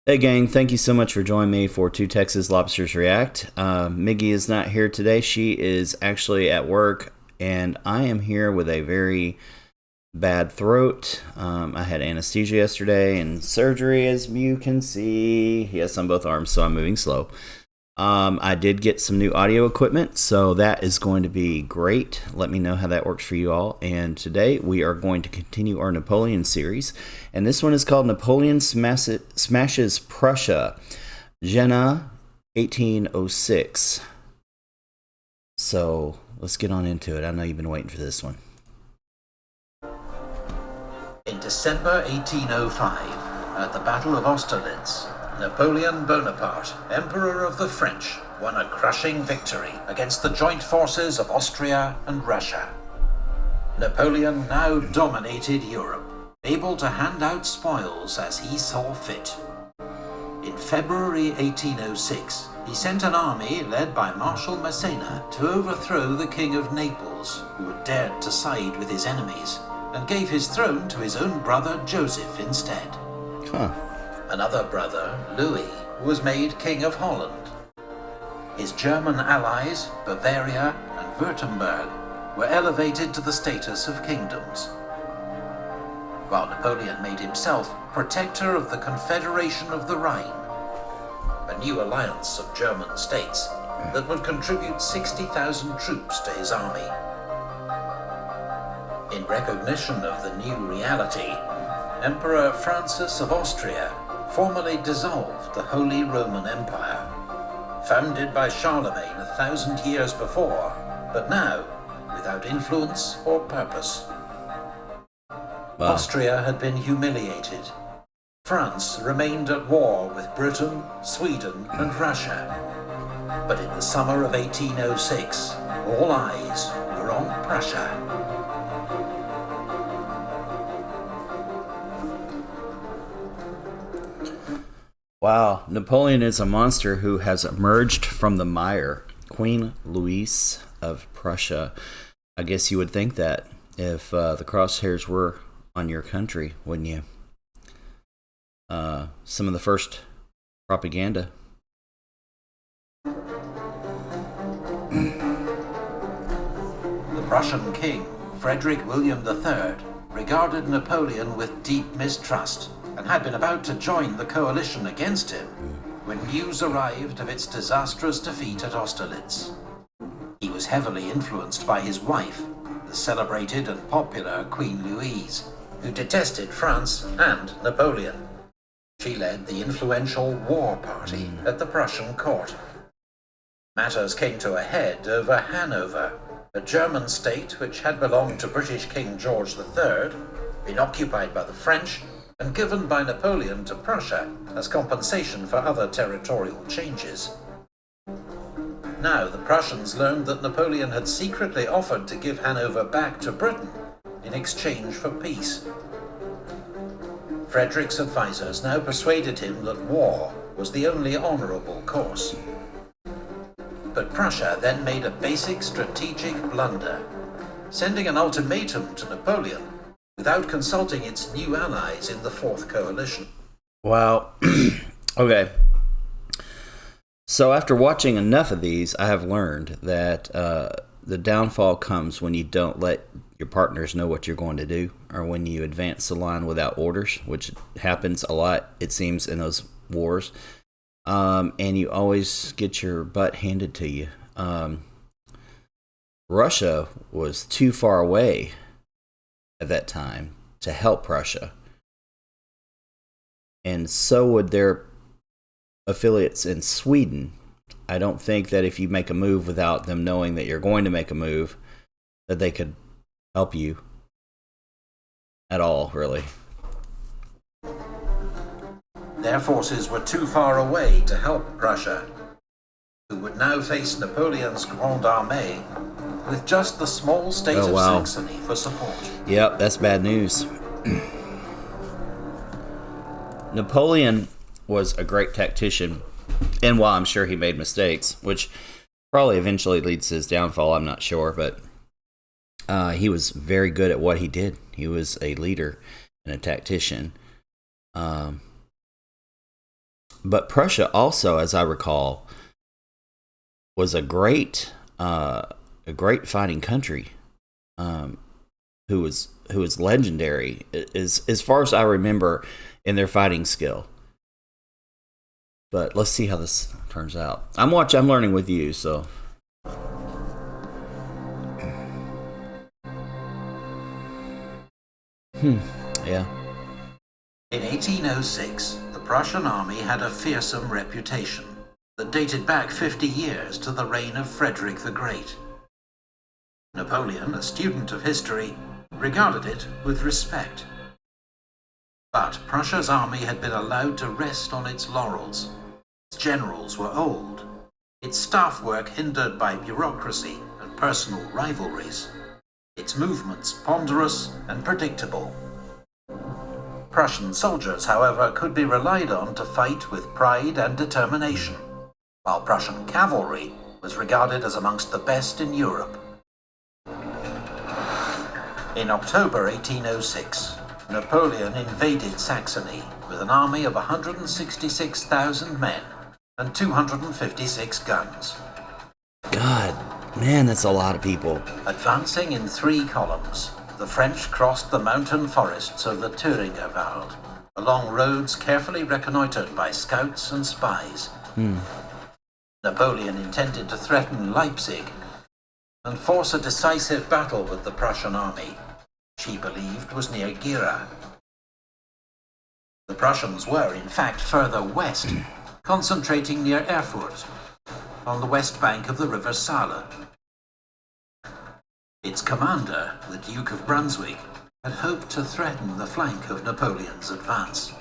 Hey gang, thank you so much for joining me for Two Texas Lobsters React. Miggy is not here today. She is actually at work, and I am here with a very bad throat. I had anesthesia yesterday and surgery, as you can see. Yes, on both arms, so I'm moving slow. I did get some new audio equipment, so that is going to be great. Let me know how that works for you all. And today we are going to continue our Napoleon series, and this one is called Napoleon Smashes Prussia, Jena 1806. So let's get on into it. I know you've been waiting for this one. In December 1805, at the Battle of Austerlitz, Napoleon Bonaparte, Emperor of the French, won a crushing victory against the joint forces of Austria and Russia. Napoleon now dominated Europe, able to hand out spoils as he saw fit. In February 1806, he sent an army led by Marshal Massena to overthrow the King of Naples, who had dared to side with his enemies, and gave his throne to his own brother Joseph instead. Another brother, Louis, was made King of Holland. His German allies, Bavaria and Württemberg, were elevated to the status of kingdoms, while Napoleon made himself protector of the Confederation of the Rhine, a new alliance of German states that would contribute 60,000 troops to his army. In recognition of the new reality, Emperor Francis of Austria formally dissolved the Holy Roman Empire, founded by Charlemagne 1,000 years before, but now without influence or purpose. Wow. Austria had been humiliated. France remained at war with Britain, Sweden and Russia. But in the summer of 1806, all eyes were on Prussia. Wow, Napoleon is a monster who has emerged from the mire. Queen Louise of Prussia. I guess you would think that if the crosshairs were on your country, wouldn't you? Some of the first propaganda. The Prussian king, Frederick William III, regarded Napoleon with deep mistrust, and had been about to join the coalition against him when news arrived of its disastrous defeat at Austerlitz. He was heavily influenced by his wife, the celebrated and popular Queen Louise, who detested France and Napoleon. She led the influential War Party at the Prussian court. Matters came to a head over Hanover, a German state which had belonged to British King George III, been occupied by the French, and given by Napoleon to Prussia as compensation for other territorial changes. Now the Prussians learned that Napoleon had secretly offered to give Hanover back to Britain in exchange for peace. Frederick's advisors now persuaded him that war was the only honourable course. But Prussia then made a basic strategic blunder, sending an ultimatum to Napoleon without consulting its new allies in the Fourth Coalition. Wow. Okay. So after watching enough of these, I have learned that the downfall comes when you don't let your partners know what you're going to do, or when you advance the line without orders, which happens a lot, it seems, in those wars. And you always get your butt handed to you. Russia was too far away at that time to help Prussia, and so would their affiliates in Sweden. I don't think that if you make a move without them knowing that you're going to make a move, that they could help you at all, really. Their forces were too far away to help Prussia, who would now face Napoleon's Grande Armée with just the small state of Saxony for support. Yep, that's bad news. Napoleon was a great tactician, and while I'm sure he made mistakes, which probably eventually leads to his downfall, I'm not sure, but he was very good at what he did. He was a leader and a tactician. But Prussia also, as I recall, was a great fighting country, who was legendary as far as I remember in their fighting skill. But let's see how this turns out. I'm learning with you, so. Yeah. In 1806, the Prussian army had a fearsome reputation that dated back 50 years to the reign of Frederick the Great. Napoleon, a student of history, regarded it with respect. But Prussia's army had been allowed to rest on its laurels. Its generals were old, its staff work hindered by bureaucracy and personal rivalries, its movements ponderous and predictable. Prussian soldiers, however, could be relied on to fight with pride and determination, while Prussian cavalry was regarded as amongst the best in Europe. In October 1806, Napoleon invaded Saxony with an army of 166,000 men and 256 guns. God, man, that's a lot of people. Advancing in 3 columns, the French crossed the mountain forests of the Thüringer Wald, along roads carefully reconnoitred by scouts and spies. Napoleon intended to threaten Leipzig and force a decisive battle with the Prussian army, which he believed was near Gera. The Prussians were, in fact, further west, concentrating near Erfurt, on the west bank of the river Saale. Its commander, the Duke of Brunswick, had hoped to threaten the flank of Napoleon's advance.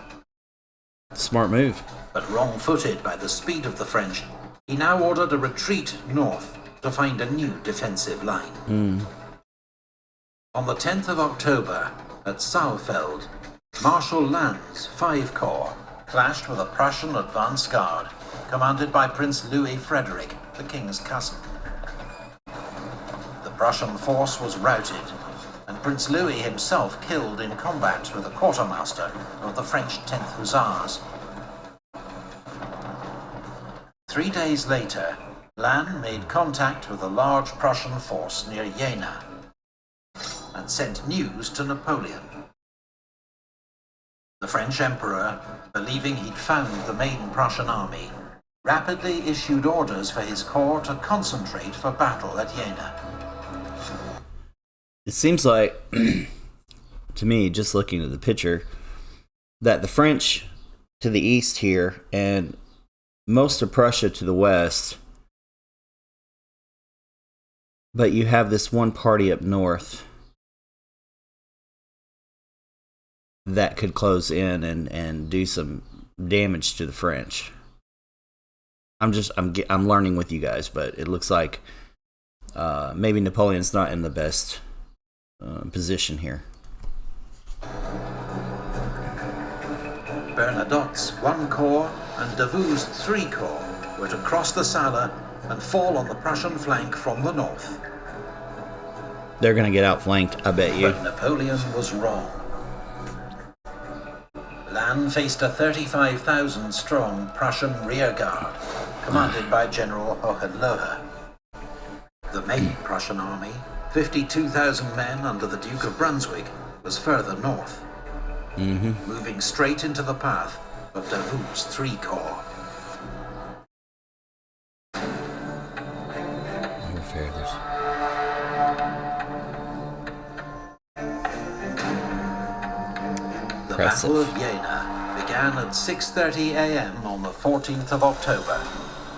Smart move. But wrong-footed by the speed of the French, he now ordered a retreat north to find a new defensive line. On the 10th of October, at Saalfeld, Marshal Lannes' 5 Corps clashed with a Prussian advance guard, commanded by Prince Louis Frederick, the king's cousin. The Prussian force was routed, and Prince Louis himself killed in combat with a quartermaster of the French 10th Hussars. 3 days later, Lannes made contact with a large Prussian force near Jena and sent news to Napoleon. The French emperor, believing he'd found the main Prussian army, rapidly issued orders for his corps to concentrate for battle at Jena. It seems like, to me, just looking at the picture, that the French to the east here and most of Prussia to the west, but you have this one party up north that could close in and do some damage to the French. I'm learning with you guys, but it looks like maybe Napoleon's not in the best position here. Bernadotte's 1 Corps and Davout's 3 Corps were to cross the Saale and fall on the Prussian flank from the north. They're going to get outflanked, I bet you. But Napoleon was wrong. Lannes faced a 35,000-strong Prussian rearguard, commanded by General Hohenlohe. The main Prussian army, 52,000 men under the Duke of Brunswick, was further north, moving straight into the path of Davout's 3 Corps. The Battle of Jena began at 6:30 a.m. on the 14th of October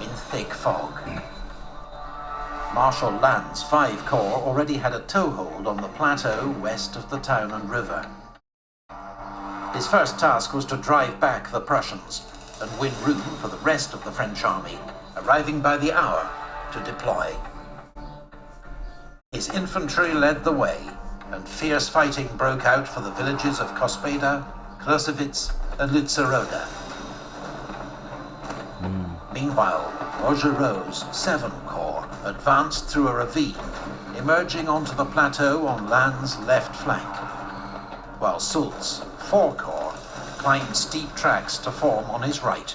in thick fog. Marshal Lannes' 5 Corps already had a toehold on the plateau west of the town and river. His first task was to drive back the Prussians and win room for the rest of the French army, arriving by the hour to deploy. His infantry led the way, and fierce fighting broke out for the villages of Cospeda, Krosewitz, and Lützeroda. Meanwhile, Augereau's 7 Corps advanced through a ravine, emerging onto the plateau on Lannes' left flank, while Soult's 4 Corps climbed steep tracks to form on his right,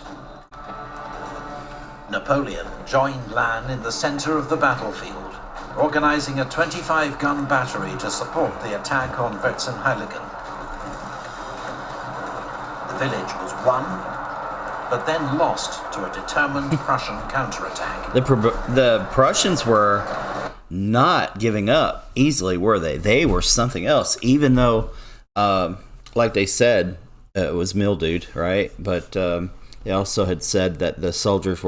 Napoleon joined Lannes in the centre of the battlefield, organising a 25-gun battery to support the attack on Vierzehnheiligen. The village was won, but then lost to a determined Prussian counterattack. The Prussians were not giving up easily, were they? They were something else, even though, like they said, it was mildewed, right? But they also had said that the soldiers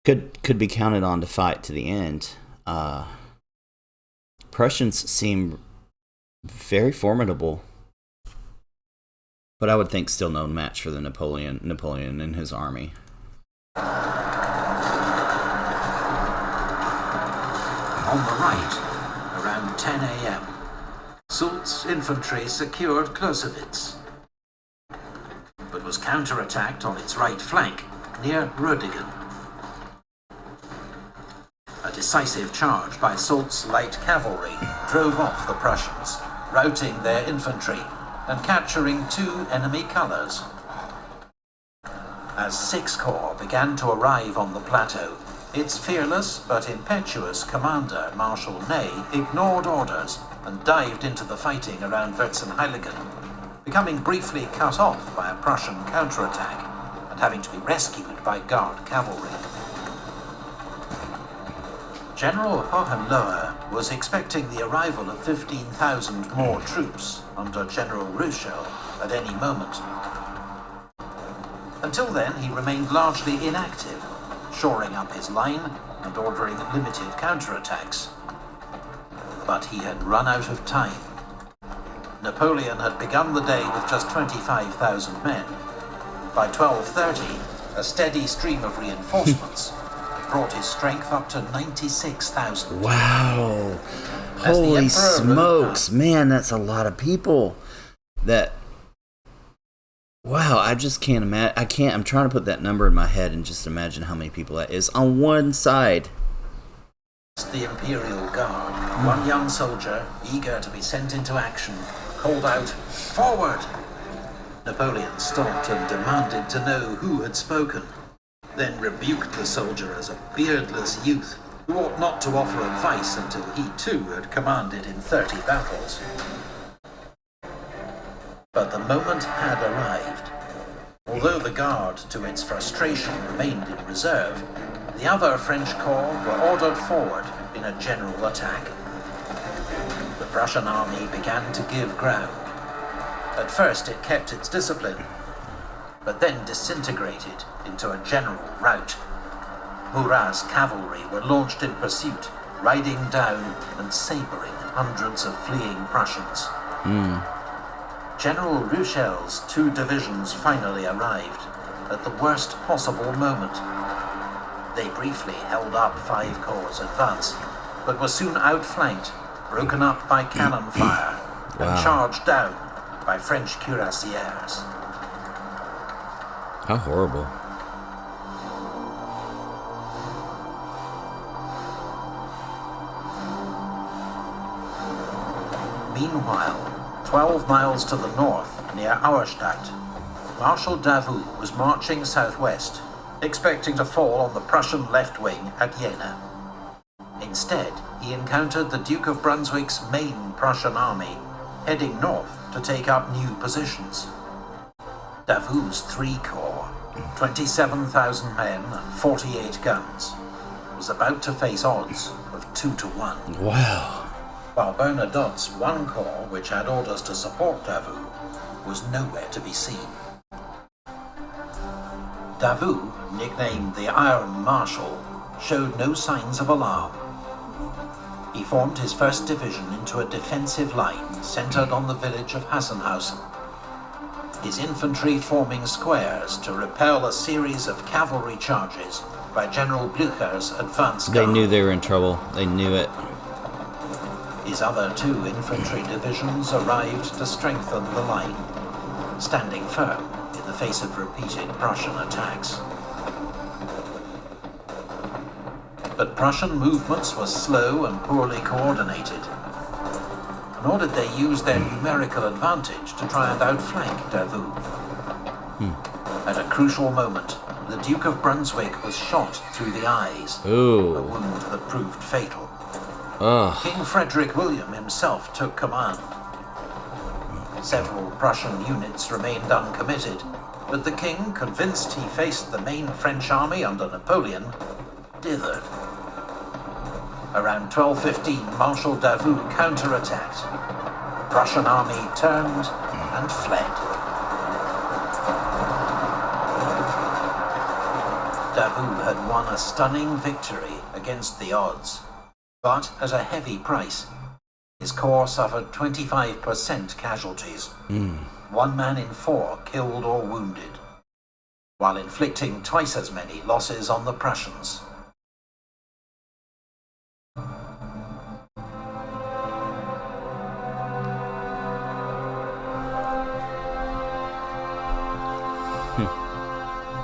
could be counted on to fight to the end. Prussians seem very formidable, but I would think still no match for the Napoleon and his army. On the right, around 10 a.m., Soult's infantry secured Clausewitz, but was counterattacked on its right flank near Rödigen. A decisive charge by Soult's light cavalry drove off the Prussians, routing their infantry and capturing 2 enemy colours. As 6 Corps began to arrive on the plateau, its fearless but impetuous commander, Marshal Ney, ignored orders and dived into the fighting around Vierzehnheiligen, becoming briefly cut off by a Prussian counterattack and having to be rescued by Guard cavalry. General Hohenlohe was expecting the arrival of 15,000 more troops under General Ruchel at any moment. Until then, he remained largely inactive, shoring up his line and ordering limited counterattacks. But he had run out of time. Napoleon had begun the day with just 25,000 men. By 12:30, a steady stream of reinforcements brought his strength up to 96,000. Wow. Holy smokes. Man, that's a lot of people. Wow, I just can't imagine. I'm trying to put that number in my head and just imagine how many people that is on one side. The Imperial Guard, one young soldier, eager to be sent into action, called out, "Forward!" Napoleon stopped and demanded to know who had spoken, then rebuked the soldier as a beardless youth who ought not to offer advice until he too had commanded in 30 battles. But the moment had arrived. Although the Guard, to its frustration, remained in reserve, the other French corps were ordered forward in a general attack. The Prussian army began to give ground. At first it kept its discipline, but then disintegrated into a general rout. Murat's cavalry were launched in pursuit, riding down and sabring hundreds of fleeing Prussians. General Ruchel's 2 divisions finally arrived at the worst possible moment. They briefly held up 5 Corps' advance, but were soon outflanked, broken up by cannon fire, and charged down by French cuirassiers. How horrible. Meanwhile, 12 miles to the north, near Auerstadt, Marshal Davout was marching southwest, expecting to fall on the Prussian left wing at Jena. Instead, he encountered the Duke of Brunswick's main Prussian army, heading north to take up new positions. Davout's 3 Corps, 27,000 men and 48 guns, was about to face odds of 2 to 1. Wow. While Bernadotte's 1 Corps, which had orders to support Davout, was nowhere to be seen. Davout, nicknamed the Iron Marshal, showed no signs of alarm. He formed his 1st Division into a defensive line centered on the village of Hassenhausen, his infantry forming squares to repel a series of cavalry charges by General Blücher's advance guard. They knew they were in trouble. They knew it. His other 2 infantry divisions arrived to strengthen the line, standing firm in the face of repeated Prussian attacks. But Prussian movements were slow and poorly coordinated, nor did they use their numerical advantage to try and outflank Davout. At a crucial moment, the Duke of Brunswick was shot through the eyes, Ooh. a wound that proved fatal. Ugh. King Frederick William himself took command. Several Prussian units remained uncommitted, but the king, convinced he faced the main French army under Napoleon, dithered. Around 12:15, Marshal Davout counterattacked. The Prussian army turned and fled. Davout had won a stunning victory against the odds, but at a heavy price. His corps suffered 25% casualties, 1 man in 4 killed or wounded, while inflicting twice as many losses on the Prussians.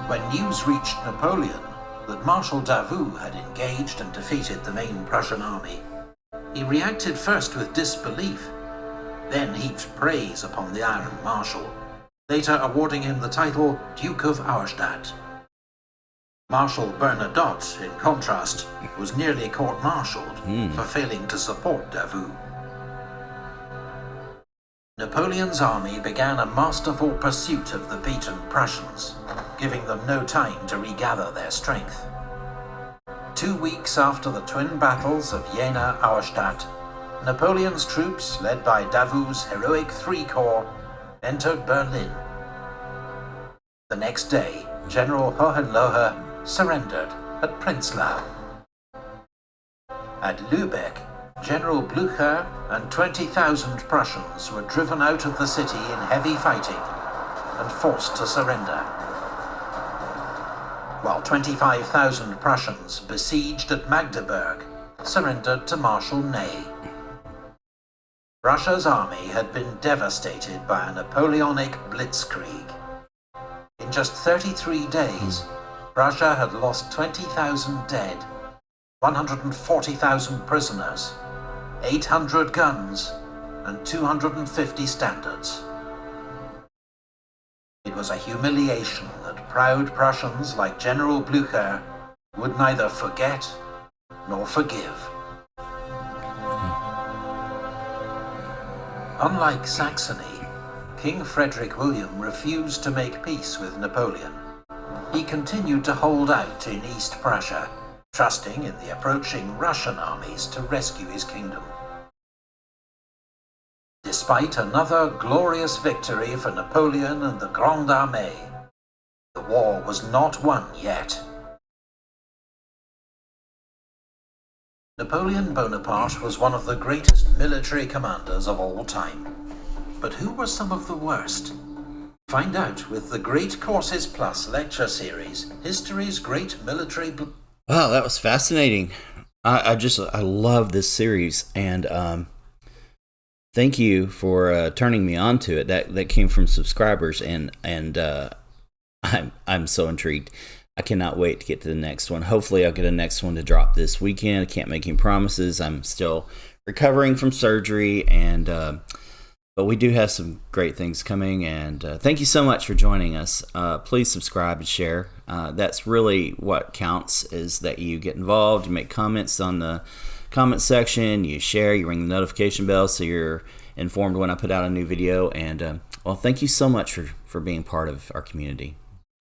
When news reached Napoleon that Marshal Davout had engaged and defeated the main Prussian army, he reacted first with disbelief, then heaped praise upon the Iron Marshal, later awarding him the title Duke of Auerstadt. Marshal Bernadotte, in contrast, was nearly court-martialed for failing to support Davout. Napoleon's army began a masterful pursuit of the beaten Prussians, giving them no time to regather their strength. 2 weeks after the twin battles of Jena-Auerstadt, Napoleon's troops, led by Davout's heroic 3 Corps, entered Berlin. The next day, General Hohenlohe surrendered at Prenzlau. At Lübeck, General Blücher and 20,000 Prussians were driven out of the city in heavy fighting and forced to surrender, while 25,000 Prussians besieged at Magdeburg surrendered to Marshal Ney. Russia's army had been devastated by a Napoleonic Blitzkrieg. In just 33 days, Prussia had lost 20,000 dead, 140,000 prisoners, 800 guns, and 250 standards. It was a humiliation that proud Prussians like General Blücher would neither forget nor forgive. Unlike Saxony, King Frederick William refused to make peace with Napoleon. He continued to hold out in East Prussia, trusting in the approaching Russian armies to rescue his kingdom. Despite another glorious victory for Napoleon and the Grande Armée, the war was not won yet. Napoleon Bonaparte was one of the greatest military commanders of all time. But who were some of the worst? Find out with the Great Courses Plus lecture series, History's Great Military... Wow, that was fascinating. I love this series, and thank you for turning me on to it. That came from subscribers, and I'm so intrigued. I cannot wait to get to the next one. Hopefully, I'll get a next one to drop this weekend. I can't make any promises. I'm still recovering from surgery, and but we do have some great things coming. And thank you so much for joining us. Please subscribe and share. That's really what counts, is that you get involved, you make comments on the comment section, you share, you ring the notification bell so you're informed when I put out a new video. And well, thank you so much for being part of our community.